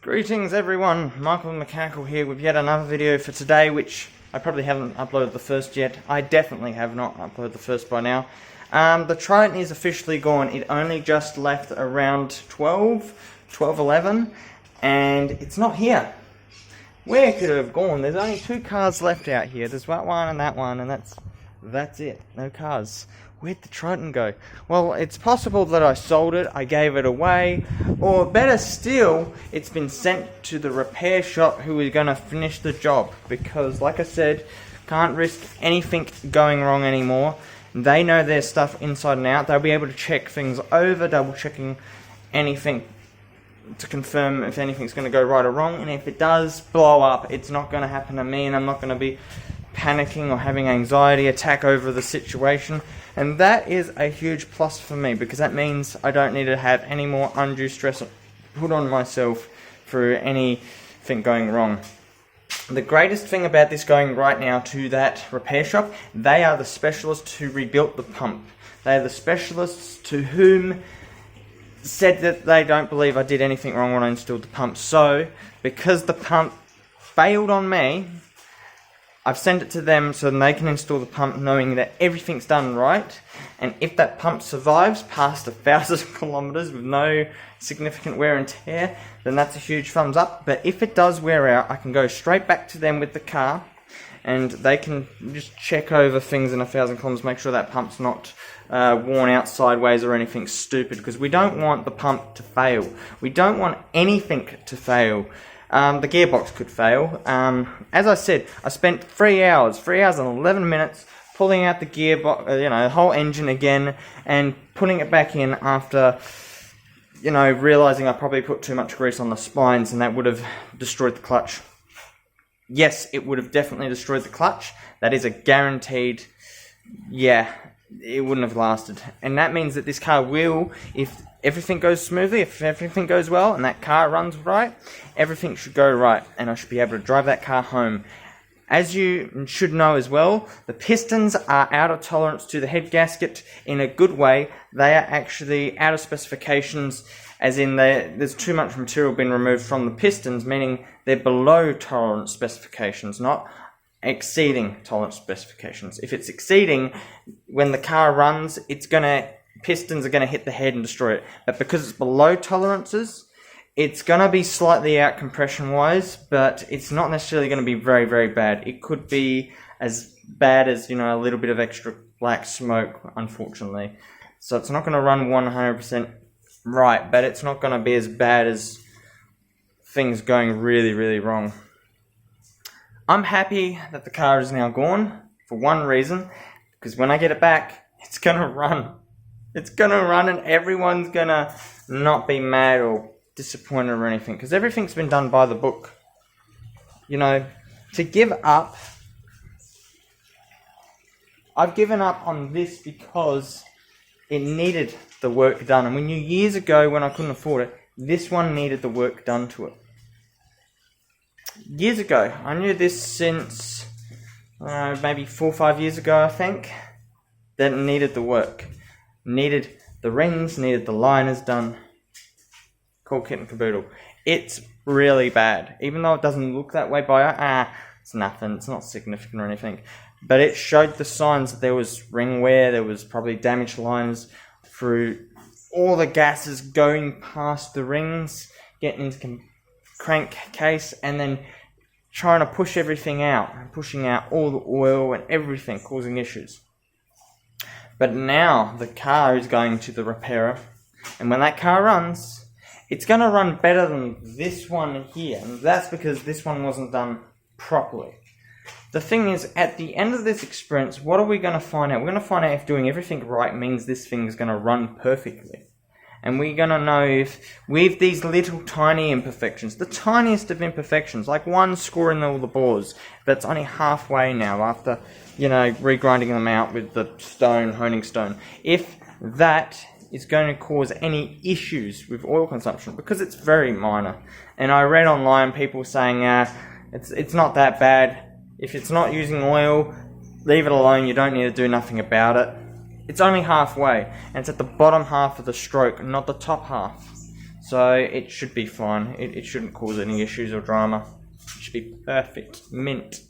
Greetings everyone, Michael Mechanical here with yet another video for today, which I probably haven't uploaded the first yet. I definitely have not uploaded the first by now. The Triton is officially gone. It only just left around 12:11, and it's not here. Where could it have gone? There's only two cars left out here. There's that one, and that's it. No cars. Where'd the Triton go? Well, it's possible that I sold it, I gave it away, or better still, it's been sent to the repair shop who is going to finish the job. Because, like I said, can't risk anything going wrong anymore. They know their stuff inside and out. They'll be able to check things over, double checking anything to confirm if anything's going to go right or wrong. And if it does blow up, it's not going to happen to me, and I'm not going to be panicking or having anxiety attack over the situation. And that is a huge plus for me, because that means I don't need to have any more undue stress put on myself for anything going wrong. The greatest thing about this going right now to that repair shop, they are the specialists who rebuilt the pump. They are the specialists to whom said that they don't believe I did anything wrong when I installed the pump. So, because the pump failed on me, I've sent it to them so they can install the pump knowing that everything's done right. And if that pump survives past 1,000 kilometers with no significant wear and tear, then that's a huge thumbs up. But if it does wear out, I can go straight back to them with the car, and they can just check over things in 1,000 kilometers, make sure that pump's not worn out sideways or anything stupid, because we don't want the pump to fail. We don't want anything to fail. The gearbox could fail. As I said, I spent 3 hours and 11 minutes pulling out the gearbox, the whole engine again, and putting it back in after, realizing I probably put too much grease on the spines, and that would have destroyed the clutch. Yes, it would have definitely destroyed the clutch. That is a guaranteed, it wouldn't have lasted. And that means that this car will, if everything goes smoothly, if everything goes well, and that car runs right, everything should go right, and I should be able to drive that car home. As you should know as well, the pistons are out of tolerance to the head gasket in a good way. They are actually out of specifications, as in there's too much material being removed from the pistons, meaning they're below tolerance specifications, not exceeding tolerance specifications. If it's exceeding, when the car runs, pistons are going to hit the head and destroy it. But because it's below tolerances, it's going to be slightly out compression-wise, but it's not necessarily going to be very, very bad. It could be as bad as, a little bit of extra black smoke, unfortunately. So it's not going to run 100% right, but it's not going to be as bad as things going really, really wrong. I'm happy that the car is now gone for one reason, because when I get it back, it's going to run. It's going to run, and everyone's going to not be mad or disappointed or anything, because everything's been done by the book. To give up, I've given up on this because it needed the work done. And we knew years ago, when I couldn't afford it, this one needed the work done to it. Years ago. I knew this since maybe 4 or 5 years ago, I think, that it needed the work. Needed the rings, needed the liners done. Cool kit and caboodle. It's really bad. Even though it doesn't look that way it's nothing. It's not significant or anything. But it showed the signs that there was ring wear, there was probably damaged liners through all the gases going past the rings, getting into crankcase, and then trying to push everything out, pushing out all the oil and everything, causing issues. But now the car is going to the repairer, and when that car runs, it's going to run better than this one here, and that's because this one wasn't done properly. The thing is, at the end of this experience, what are we going to find out? We're going to find out if doing everything right means this thing is going to run perfectly. And we're going to know if, with these little tiny imperfections, the tiniest of imperfections, like one score in all the bores, that's only halfway now after, regrinding them out with the honing stone. If that is going to cause any issues with oil consumption, because it's very minor. And I read online people saying, it's not that bad. If it's not using oil, leave it alone. You don't need to do nothing about it. It's only halfway, and it's at the bottom half of the stroke, not the top half. So it should be fine. It shouldn't cause any issues or drama. It should be perfect. Mint.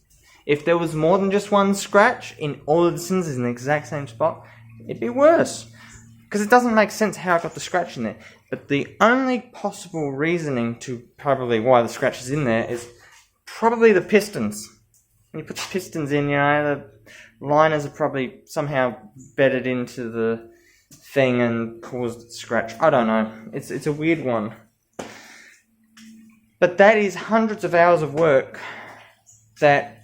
If there was more than just one scratch in all of the cylinders in the exact same spot, it'd be worse. Because it doesn't make sense how I got the scratch in there. But the only possible reasoning to probably why the scratch is in there is probably the pistons. When you put the pistons in, you know, the liners are probably somehow bedded into the thing and caused the scratch. I don't know. It's a weird one. But that is hundreds of hours of work that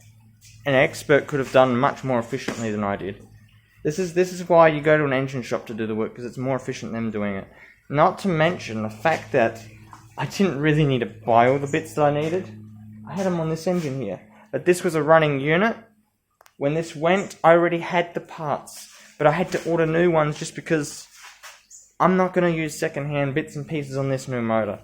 an expert could have done much more efficiently than I did. This is why you go to an engine shop to do the work, because it's more efficient than them doing it. Not to mention the fact that I didn't really need to buy all the bits that I needed. I had them on this engine here. But this was a running unit. When this went, I already had the parts. But I had to order new ones just because I'm not going to use second-hand bits and pieces on this new motor.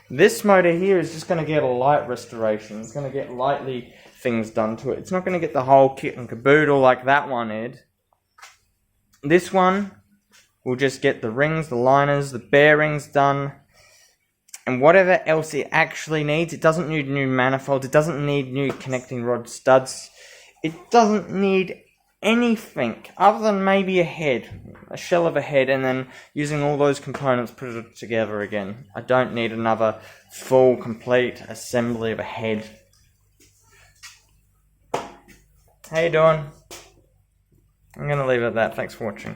This motor here is just going to get a light restoration. It's going to get lightly things done to it. It's not going to get the whole kit and caboodle like that one, Ed. This one will just get the rings, the liners, the bearings done, and whatever else it actually needs. It doesn't need new manifolds, it doesn't need new connecting rod studs, it doesn't need anything other than maybe a head, a shell of a head, and then using all those components put it together again. I don't need another full, complete assembly of a head. How you doing? I'm going to leave it at that. Thanks for watching.